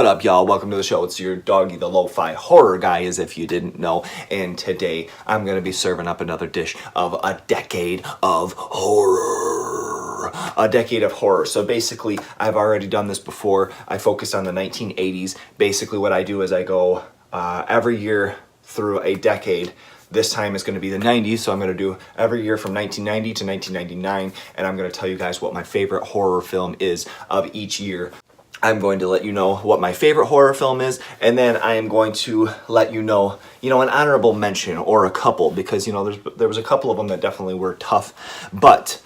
What up, y'all? Welcome to the show. It's your doggy, the lo-fi horror guy, as if you didn't know. And today, I'm going to be serving up another dish of a decade of horror. A decade of horror. So basically, I've already done this before. I focused on the 1980s. Basically, what I do is I go every year through a decade. This time is going to be the 90s, so I'm going to do every year from 1990 to 1999, and I'm going to tell you guys what my favorite horror film is of each year. I'm going to let you know what my favorite horror film is, and then I am going to let you know, an honorable mention or a couple, because, there was a couple of them that definitely were tough, but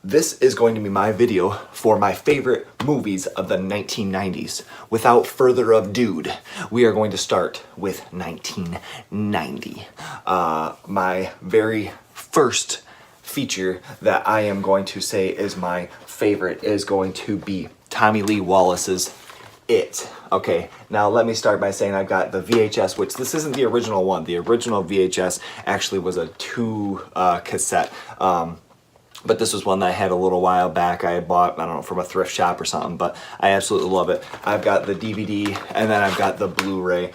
this is going to be my video for my favorite movies of the 1990s. Without further ado, we are going to start with 1990. My very first feature that I am going to say is my favorite is going to be Tommy Lee Wallace's It. Okay, now let me start by saying I've got the VHS, which this isn't the original one. The original VHS actually was a 2 cassette. But this was one that I had a little while back. I had bought, I don't know, from a thrift shop or something, but I absolutely love it. I've got the DVD, and then I've got the Blu-ray.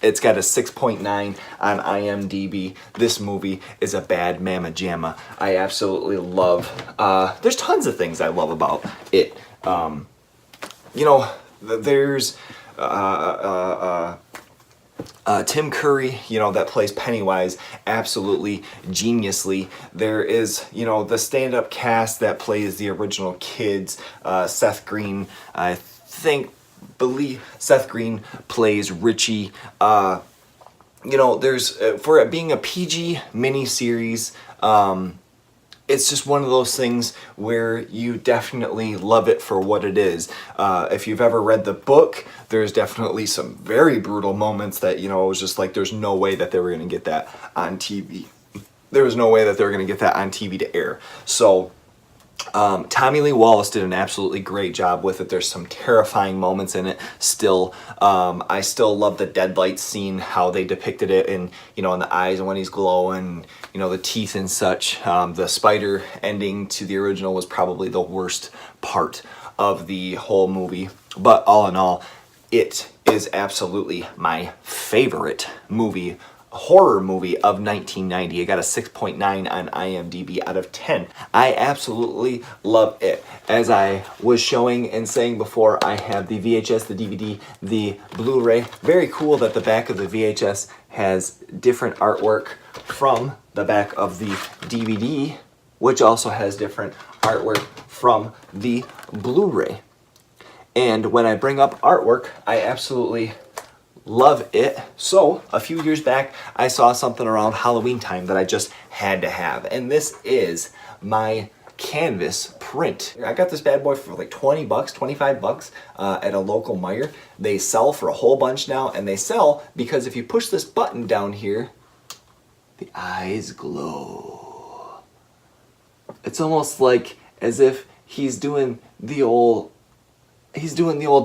It's got a 6.9 on IMDb. This movie is a bad mamma jamma. I absolutely love, there's tons of things I love about it. There's Tim Curry, that plays Pennywise, absolutely geniusly. There is, the stand-up cast that plays the original kids. Seth Green, believe Seth Green plays Richie. There's, for it being a PG miniseries, it's just one of those things where you definitely love it for what it is. If you've ever read the book, there's definitely some very brutal moments that, it was just like there's no way that they were going to get that on TV. There was no way that they were going to get that on TV to air. So Tommy Lee Wallace did an absolutely great job with it. There's some terrifying moments in it still. I still love the deadlight scene, how they depicted it in, in the eyes and when he's glowing, the teeth and such. The spider ending to the original was probably the worst part of the whole movie. But all in all, it is absolutely my favorite horror movie of 1990. I got a 6.9 on IMDb out of 10. I absolutely love it. As I was showing and saying before, I have the VHS, the DVD, the Blu-ray. Very cool that the back of the VHS has different artwork from the back of the DVD, which also has different artwork from the Blu-ray. And when I bring up artwork, I absolutely love it. So a few years back, I saw something around Halloween time that I just had to have, and this is my canvas print. I got this bad boy for like 20 bucks, 25 bucks at a local Meijer. They sell for a whole bunch now, and they sell because if you push this button down here, the eyes glow. It's almost like as if he's doing the old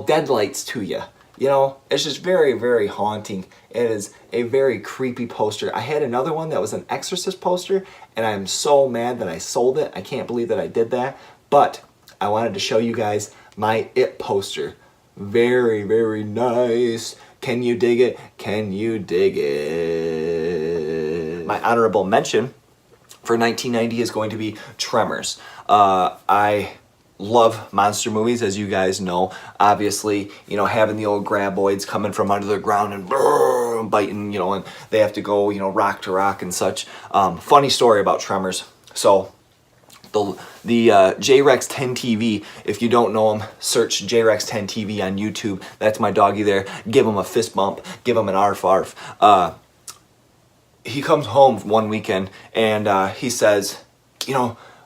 deadlights to you. It's just very, very haunting. It is a very creepy poster. I had another one that was an Exorcist poster, and I'm so mad that I sold it. I can't believe that I did that. But I wanted to show you guys my It poster. Very, very nice. Can you dig it? Can you dig it? My honorable mention for 1990 is going to be Tremors. I love monster movies, as you guys know. Obviously, having the old graboids coming from under the ground and biting, and they have to go, rock to rock and such. Funny story about Tremors. So the J-Rex 10 TV, if you don't know him, search J-Rex 10 TV on YouTube. That's my doggy there. Give him a fist bump. Give him an arf arf. He comes home one weekend and he says,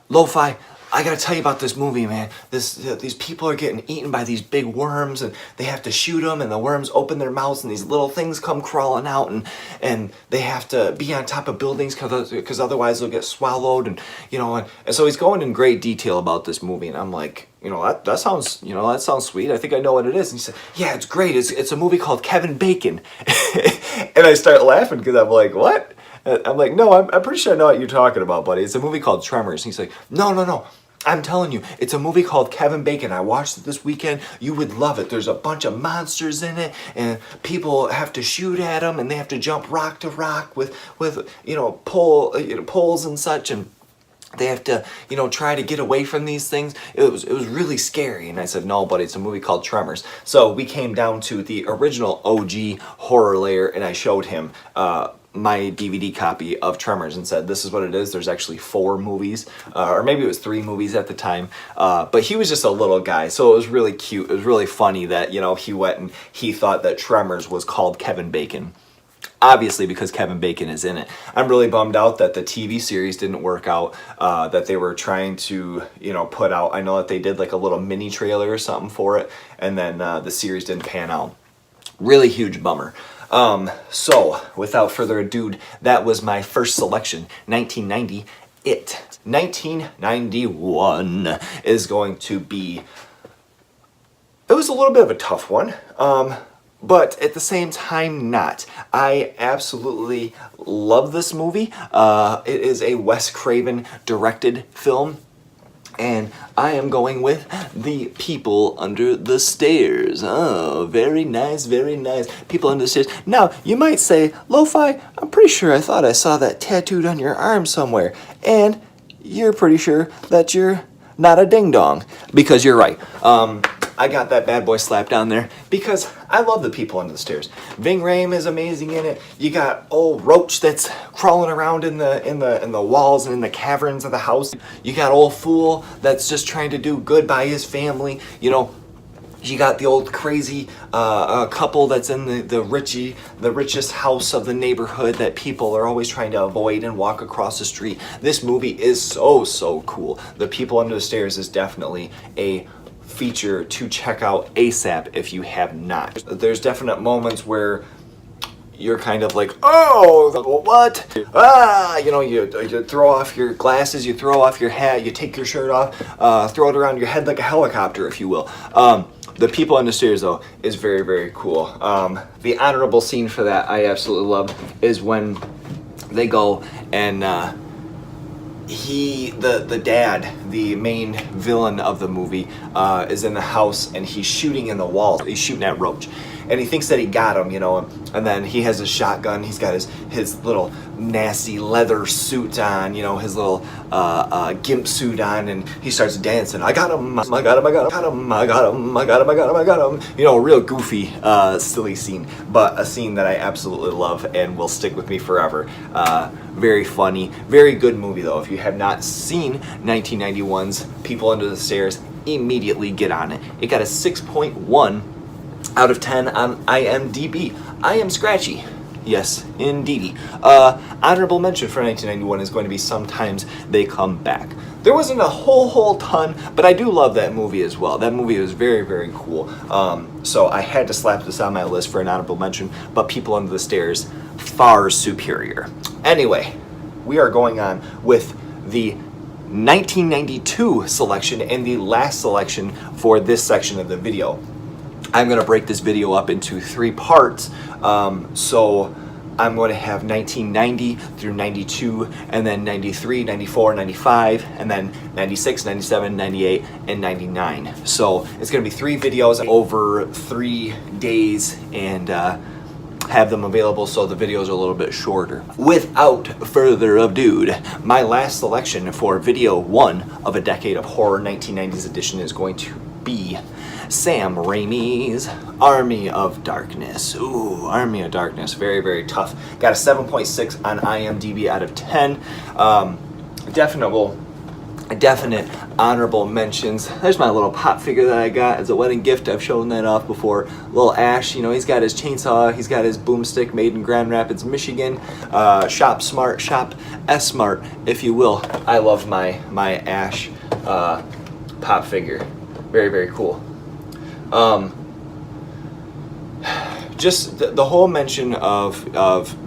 Lo-Fi, I gotta tell you about this movie, man. These people are getting eaten by these big worms, and they have to shoot them, and the worms open their mouths, and these little things come crawling out, and they have to be on top of buildings because otherwise they'll get swallowed, and so he's going in great detail about this movie, and I'm like, that sounds sweet. I think I know what it is. And he said, yeah, it's great. It's a movie called Kevin Bacon, and I start laughing because I'm like, what? I'm like, no, I'm pretty sure I know what you're talking about, buddy. It's a movie called Tremors. And he's like, no. I'm telling you, it's a movie called Kevin Bacon. I watched it this weekend. You would love it. There's a bunch of monsters in it, and people have to shoot at them, and they have to jump rock to rock with poles and such, and they have to, try to get away from these things. It was really scary. And I said, no, buddy, it's a movie called Tremors. So we came down to the original OG horror layer, and I showed him my DVD copy of Tremors and said, this is what it is. There's actually 4 movies, or maybe it was 3 movies at the time. But he was just a little guy, so it was really cute. It was really funny that, he went and he thought that Tremors was called Kevin Bacon. Obviously, because Kevin Bacon is in it. I'm really bummed out that the TV series didn't work out, that they were trying to, put out. I know that they did like a little mini trailer or something for it, and then the series didn't pan out. Really huge bummer. So, without further ado, that was my first selection, 1990, It. 1991 is going to be... It was a little bit of a tough one. But at the same time, not. I absolutely love this movie. It is a Wes Craven directed film. And I am going with The People Under the Stairs. Oh, very nice, very nice. People Under the Stairs. Now, you might say, Lo-Fi, I'm pretty sure I thought I saw that tattooed on your arm somewhere. And you're pretty sure that you're not a ding-dong. Because you're right. I got that bad boy slapped down there because I love The People Under the Stairs. Ving Rhames is amazing in it. You got old Roach that's crawling around in the walls and in the caverns of the house. You got old Fool that's just trying to do good by his family. You got the old crazy couple that's in the richest house of the neighborhood that people are always trying to avoid and walk across the street. This movie is so cool. The People Under the Stairs is definitely a feature to check out ASAP if you have not. There's definite moments where you're kind of like, oh, what? You throw off your glasses, you throw off your hat, you take your shirt off, throw it around your head like a helicopter, if you will. The People Under the Stairs, though, is very, very cool. The honorable scene for that I absolutely love is when they go and the dad, the main villain of the movie, is in the house and he's shooting in the wall. He's shooting at Roach. And he thinks that he got him, and then he has his shotgun. He's got his little nasty leather suit on, his little gimp suit on, and he starts dancing. I got him, I got him, I got him, I got him, I got him, I got him, I got him. Real goofy, silly scene, but a scene that I absolutely love and will stick with me forever. Very funny, very good movie though. If you have not seen 1991's People Under the Stairs, immediately get on it. It got a 6.1 out of 10 on IMDb. I am scratchy. Yes, indeedy. Honorable mention for 1991 is going to be Sometimes They Come Back. There wasn't a whole ton, but I do love that movie as well. That movie was very, very cool. So I had to slap this on my list for an honorable mention, but People Under the Stairs, far superior. Anyway, we are going on with the 1992 selection and the last selection for this section of the video. I'm going to break this video up into 3 parts. So I'm going to have 1990 through 92, and then 93, 94, 95, and then 96, 97, 98, and 99. So it's going to be 3 videos over 3 days, and have them available so the videos are a little bit shorter. Without further ado, my last selection for video 1 of A Decade of Horror 1990s edition is going to be Sam Raimi's Army of Darkness. Ooh, Army of Darkness, very, very tough. Got a 7.6 on IMDb out of 10. Definite honorable mentions. There's my little pop figure that I got as a wedding gift. I've shown that off before. Little Ash, he's got his chainsaw, he's got his boomstick made in Grand Rapids, Michigan. Shop smart, shop S-smart, if you will. I love my Ash pop figure. Very, very cool. Just the whole mention of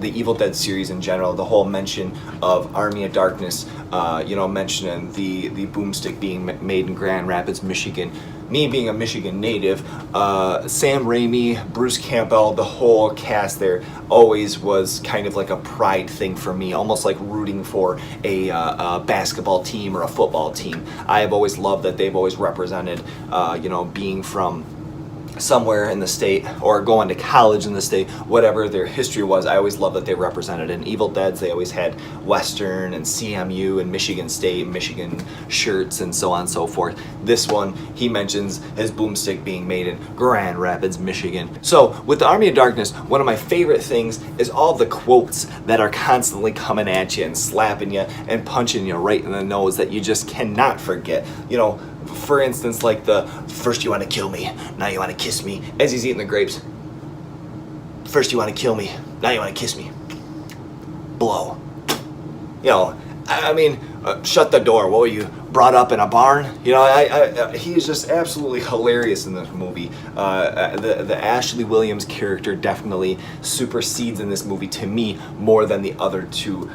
the Evil Dead series in general, the whole mention of Army of Darkness You know, mentioning the boomstick being made in Grand Rapids, Michigan. Me being a Michigan native, Sam Raimi, Bruce Campbell, the whole cast there always was kind of like a pride thing for me, almost like rooting for a basketball team or a football team. I have always loved that they've always represented, you know, being from somewhere in the state or going to college in the state, whatever their history was. I always loved that they represented. In Evil Deads, they always had Western and CMU and Michigan State, Michigan shirts, and so on and so forth. This one, he mentions his boomstick being made in Grand Rapids, Michigan. So with the Army of Darkness, one of my favorite things is all the quotes that are constantly coming at you and slapping you and punching you right in the nose that you just cannot forget. You know, for instance, like the first you want to kill me, now you want to kiss me, as he's eating the grapes. First you want to kill me, now you want to kiss me. Blow. You know, I mean, shut the door. What were you, brought up in a barn? You know, he is just absolutely hilarious in this movie. The Ashley Williams character definitely supersedes in this movie to me more than the other two.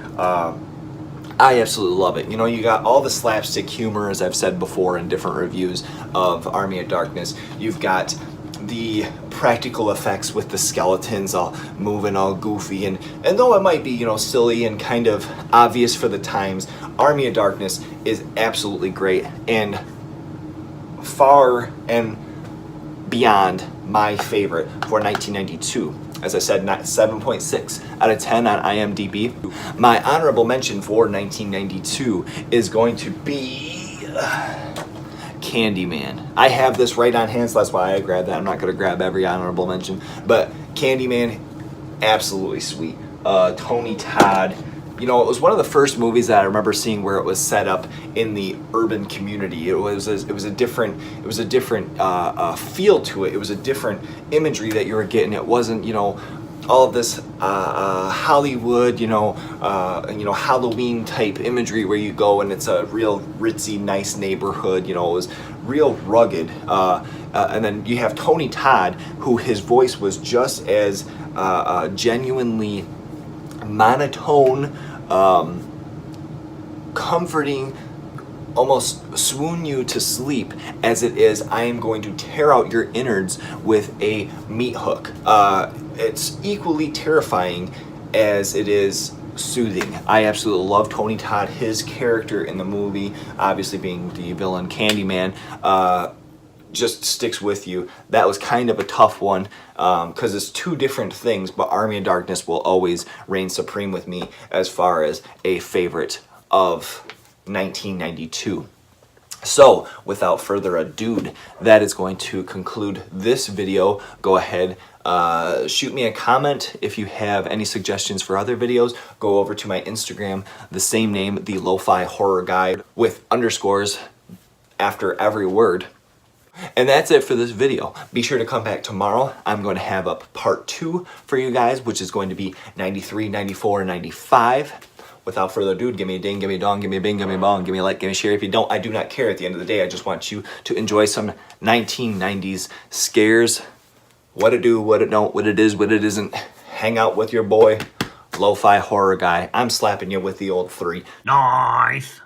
I absolutely love it. You know, you got all the slapstick humor, as I've said before in different reviews of Army of Darkness. You've got the practical effects with the skeletons all moving all goofy, and though it might be, you know, silly and kind of obvious for the times, Army of Darkness is absolutely great and far and beyond my favorite for 1992. As I said, 7.6 out of 10 on IMDb. My honorable mention for 1992 is going to be Candyman. I have this right on hand, so that's why I grabbed that. I'm not going to grab every honorable mention, but Candyman, absolutely sweet. Tony Todd. You know, it was one of the first movies that I remember seeing where it was set up in the urban community. It was a different feel to it. It was a different imagery that you were getting. It wasn't, you know, all of this Hollywood, you know, Halloween type imagery where you go and it's a real ritzy, nice neighborhood. You know, it was real rugged. And then you have Tony Todd, who his voice was just as genuinely monotone, comforting, almost swoon you to sleep as it is I am going to tear out your innards with a meat hook. It's equally terrifying as it is soothing. I absolutely love Tony Todd, his character in the movie, obviously being the villain Candyman, just sticks with you. That was kind of a tough one because it's two different things, but Army of Darkness will always reign supreme with me as far as a favorite of 1992. So without further ado, that is going to conclude this video. Go ahead, shoot me a comment if you have any suggestions for other videos. Go over to my Instagram, the same name, the Lo-Fi Horror Guide, with underscores after every word. And that's it for this video. Be sure to come back tomorrow. I'm going to have up part 2 for you guys, which is going to be 93, 94, and 95. Without further ado, give me a ding, give me a dong, give me a bing, give me a bong, give me a like, give me a share. If you don't, I do not care. At the end of the day, I just want you to enjoy some 1990s scares. What it do, what it don't, what it is, what it isn't. Hang out with your boy, Lo-Fi Horror Guy. I'm slapping you with the old 3. Nice.